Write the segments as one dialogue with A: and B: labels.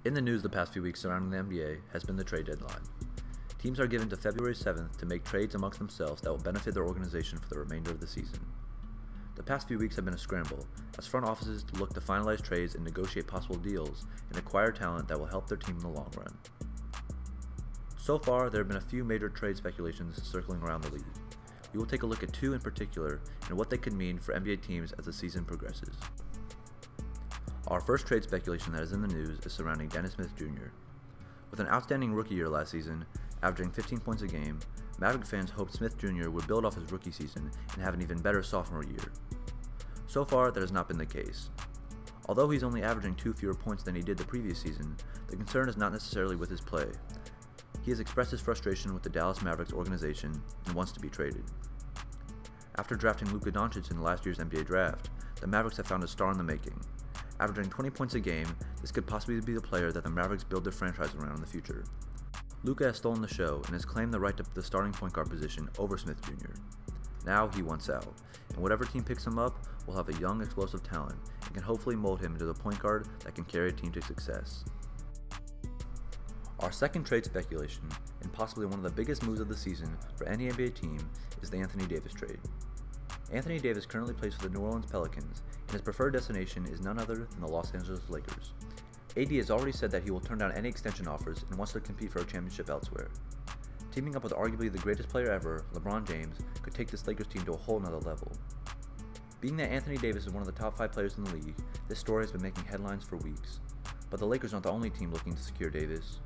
A: In the news the past few weeks surrounding the NBA has been the trade deadline. Teams are given to February 7th to make trades amongst themselves that will benefit their organization for the remainder of the season. The past few weeks have been a scramble, as front offices look to finalize trades and negotiate possible deals and acquire talent that will help their team in the long run. So far, there have been a few major trade speculations circling around the league. We will take a look at two in particular and what they could mean for NBA teams as the season progresses. Our first trade speculation that is in the news is surrounding Dennis Smith Jr. With an outstanding rookie year last season, averaging 15 points a game, Maverick fans hoped Smith Jr. would build off his rookie season and have an even better sophomore year. So far, that has not been the case. Although he's only averaging 2 fewer points than he did the previous season, the concern is not necessarily with his play. He has expressed his frustration with the Dallas Mavericks organization and wants to be traded. After drafting Luka Doncic in last year's NBA draft, the Mavericks have found a star in the making. Averaging 20 points a game, this could possibly be the player that the Mavericks build their franchise around in the future. Luka has stolen the show and has claimed the right to the starting point guard position over Smith Jr. Now he wants out, and whatever team picks him up will have a young, explosive talent and can hopefully mold him into the point guard that can carry a team to success. Our second trade speculation, and possibly one of the biggest moves of the season for any NBA team, is the Anthony Davis trade. Anthony Davis currently plays for the New Orleans Pelicans, and his preferred destination is none other than the Los Angeles Lakers. AD has already said that he will turn down any extension offers and wants to compete for a championship elsewhere. Teaming up with arguably the greatest player ever, LeBron James, could take this Lakers team to a whole nother level. Being that Anthony Davis is one of the top 5 players in the league, this story has been making headlines for weeks. But the Lakers aren't the only team looking to secure Davis.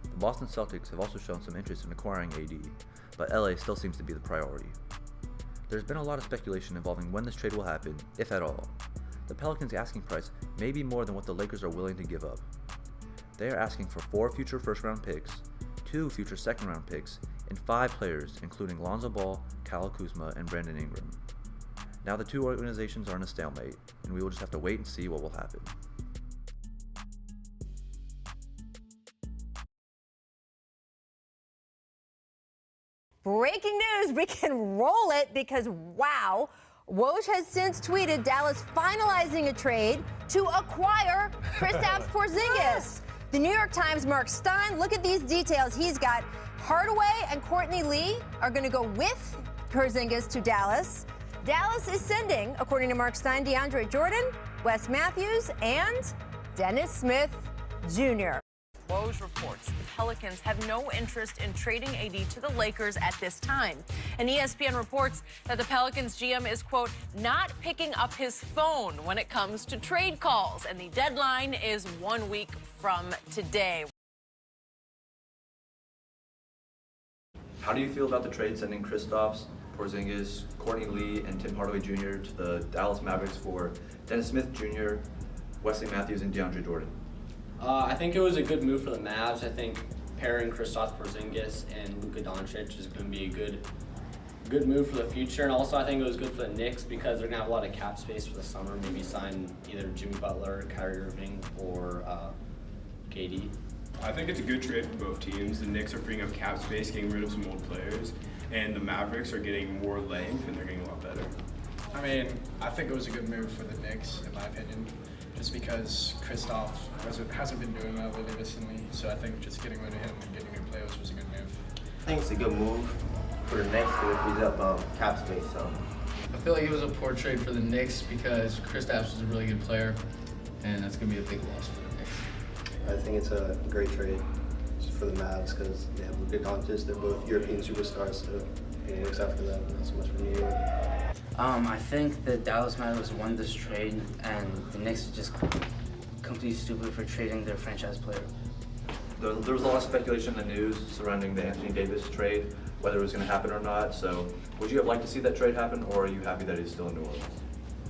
A: The Boston Celtics have also shown some interest in acquiring AD, but LA still seems to be the priority. There's been a lot of speculation involving when this trade will happen, if at all. The Pelicans' asking price may be more than what the Lakers are willing to give up. They are asking for 4 future first-round picks, 2 future second-round picks, and 5 players, including Lonzo Ball, Kyle Kuzma, and Brandon Ingram. Now the two organizations are in a stalemate, and we will just have to wait and see what will happen.
B: Breaking news, we can roll it because, wow, Woj has since tweeted Dallas finalizing a trade to acquire Kristaps Porzingis. The New York Times' Mark Stein, look at these details. He's got Hardaway and Courtney Lee are going to go with Porzingis to Dallas. Dallas is sending, according to Mark Stein, DeAndre Jordan, Wes Matthews, and Dennis Smith Jr.
C: Woj reports the Pelicans have no interest in trading AD to the Lakers at this time. And ESPN reports that the Pelicans GM is, quote, not picking up his phone when it comes to trade calls. And the deadline is 1 week from today.
A: How do you feel about the trade sending Kristaps Porzingis, Courtney Lee, and Tim Hardaway Jr. to the Dallas Mavericks for Dennis Smith Jr., Wesley Matthews, and DeAndre Jordan?
D: I think it was a good move for the Mavs. I think pairing Kristaps Porzingis and Luka Doncic is going to be a good move for the future. And also I think it was good for the Knicks because they're going to have a lot of cap space for the summer. Maybe sign either Jimmy Butler, Kyrie Irving, or KD.
E: I think it's a good trade for both teams. The Knicks are freeing up cap space, getting rid of some old players, and the Mavericks are getting more length and they're getting a lot better.
F: I mean, I think it was a good move for the Knicks, in my opinion. Just because Kristaps hasn't been doing well really recently, so I think just getting rid of him and getting new players was a good move.
G: I think it's a good move for the Knicks because it frees up cap space. So
H: I feel like it was a poor trade for the Knicks because Kristaps is a really good player, and that's going to be a big loss for the Knicks.
G: I think it's a great trade for the Mavs because they have Luka Doncic. They're both European superstars, so except for them, not so much for New York.
I: I think the Dallas Mavericks won this trade, and the Knicks are just completely stupid for trading their franchise player.
A: There was a lot of speculation in the news surrounding the Anthony Davis trade, whether it was going to happen or not. So would you have liked to see that trade happen, or are you happy that he's still in New Orleans?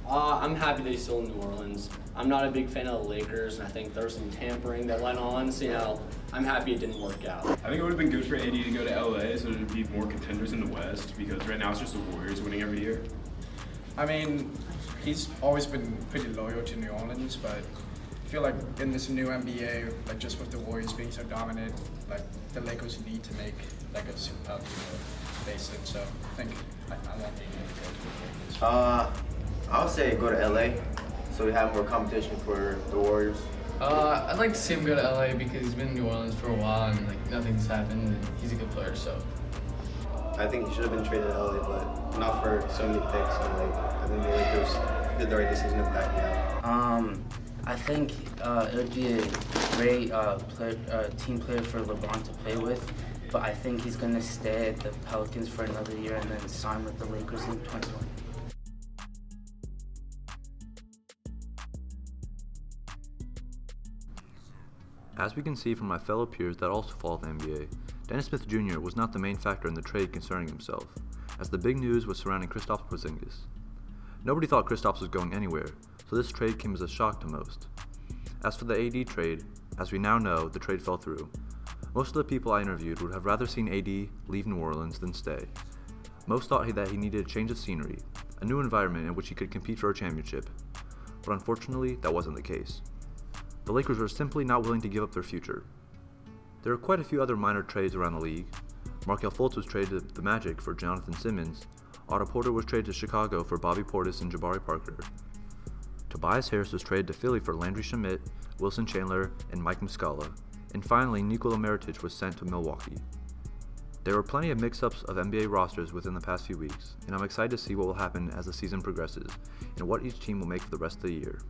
D: I'm happy that he's still in New Orleans. I'm not a big fan of the Lakers, and I think there was some tampering that went on, so, I'm happy it didn't work out.
E: I think it would have been good for AD to go to LA so there'd be more contenders in the West because right now it's just the Warriors winning every year.
F: I mean, he's always been pretty loyal to New Orleans, but I feel like in this new NBA, like just with the Warriors being so dominant, like the Lakers need to make like a super face it. So I think I want AD to go to the Lakers.
G: I would say go to LA so we have more competition for the Warriors.
H: I'd like to see him go to LA because he's been in New Orleans for a while and like nothing's happened and he's a good player, so.
G: I think he should have been traded to LA, but not for so many picks. And I think the Lakers did the right decision of backing out.
I: I think it would be a great team player for LeBron to play with, but I think he's going to stay at the Pelicans for another year and then sign with the Lakers in 2020.
A: As we can see from my fellow peers that also follow the NBA, Dennis Smith Jr. was not the main factor in the trade concerning himself, as the big news was surrounding Kristaps Porzingis. Nobody thought Kristaps was going anywhere, so this trade came as a shock to most. As for the AD trade, as we now know, the trade fell through. Most of the people I interviewed would have rather seen AD leave New Orleans than stay. Most thought that he needed a change of scenery, a new environment in which he could compete for a championship, but unfortunately that wasn't the case. The Lakers were simply not willing to give up their future. There are quite a few other minor trades around the league. Markelle Fultz was traded to the Magic for Jonathan Simmons. Otto Porter was traded to Chicago for Bobby Portis and Jabari Parker. Tobias Harris was traded to Philly for Landry Shamet, Wilson Chandler, and Mike Muscala. And finally, Nikola Mirotic was sent to Milwaukee. There were plenty of mix-ups of NBA rosters within the past few weeks, and I'm excited to see what will happen as the season progresses and what each team will make for the rest of the year.